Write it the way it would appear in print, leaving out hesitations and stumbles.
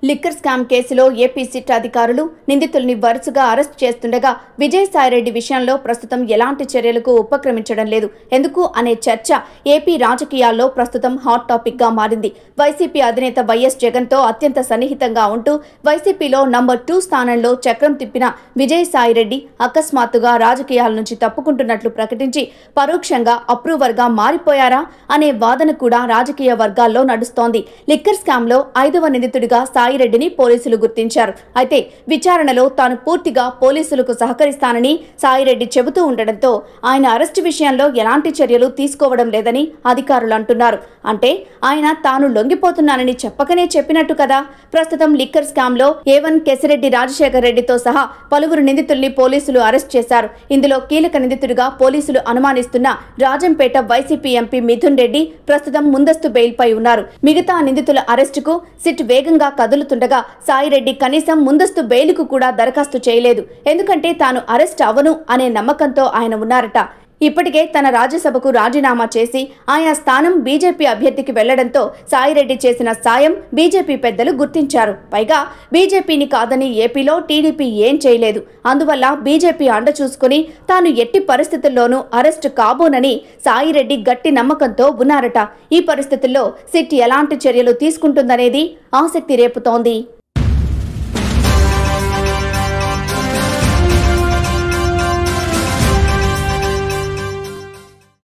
Liquor scam కేసులో AP SIT అధికారులు నిందితుల్ని వరుసగా అరెస్ట్ చేస్తుండగా విజయసాయిరెడ్డి విషయంలో ప్రస్తుతం ఎలాంటి చర్యలకు ఉపక్రమించడం లేదు. ఎందుకు అనే చర్చ ఏపీ రాజకీయాల్లో ప్రస్తుతం హాట్ టాపిక్ గా మారింది. వైసీపీ అధినేత వైఎస్ జగన్ తో అత్యంత సన్నిహితంగా ఉంటూ వైసీపీలో నంబర్ 2 స్థానంలో చక్రం తిప్పిన విజయసాయిరెడ్డి అకస్మాత్తుగా రాజకీయాల నుంచి తప్పుకుంటున్నట్లు ప్రకటించి పరోక్షంగా అప్రూవర్ గా మారిపోయారా అనే వాదన కూడా రాజకీయ వర్గాల్లో నడుస్తోంది. లిక్కర్ స్కామ్ లో 5వ నిందితుడిగా సాయిరెడ్డిని పోలీసులు గుర్తించారు. అయితే విచారణలో తాను పూర్తిగా పోలీసులకు సహకరిస్తానని సాయిరెడ్డి చెబుతూ ఉండడంతో ఆయన అరెస్టు విషయంలో ఎలాంటి చర్యలు తీసుకోవడం లేదని అధికారులు అంటున్నారు. అంటే ఆయన తాను లొంగిపోతున్నానని చెప్పకనే చెప్పినట్టు కదా. ప్రస్తుతం లిక్కర్ స్కామ్ లో A1 కేసిరెడ్డి రాజశేఖర్ రెడ్డితో సహా పలువురు నిందితుల్ని పోలీసులు అరెస్ట్ చేశారు. ఇందులో కీలక నిందితుడిగా పోలీసులు అనుమానిస్తున్న రాజంపేట వైసీపీ ఎంపీ మిథున్ రెడ్డి ప్రస్తుతం ముందస్తు బెయిల్ పై ఉన్నారు. మిగతా నిందితుల అరెస్టుకు సిట్ వేగంగా కదులుతుండగా సాయిరెడ్డి కనీసం ముందస్తు బెయిలుకు కూడా దరఖాస్తు చేయలేదు. ఎందుకంటే తాను అరెస్ట్ అవను అనే నమ్మకంతో ఆయన ఉన్నారట. ఇప్పటికే తన రాజ్యసభకు రాజీనామా చేసి ఆయా స్థానం బీజేపీ అభ్యర్థికి వెళ్లడంతో సాయిరెడ్డి చేసిన సాయం బీజేపీ పెద్దలు గుర్తించారు. పైగా బీజేపీని కాదని ఏపీలో టీడీపీ ఏం చేయలేదు. అందువల్ల బీజేపీ అండ చూసుకుని తాను ఎట్టి పరిస్థితుల్లోనూ అరెస్టు కాబోనని సాయిరెడ్డి గట్టి నమ్మకంతో ఉన్నారట. ఈ పరిస్థితుల్లో సిట్ ఎలాంటి చర్యలు తీసుకుంటుందనేది ఆసక్తి రేపుతోంది.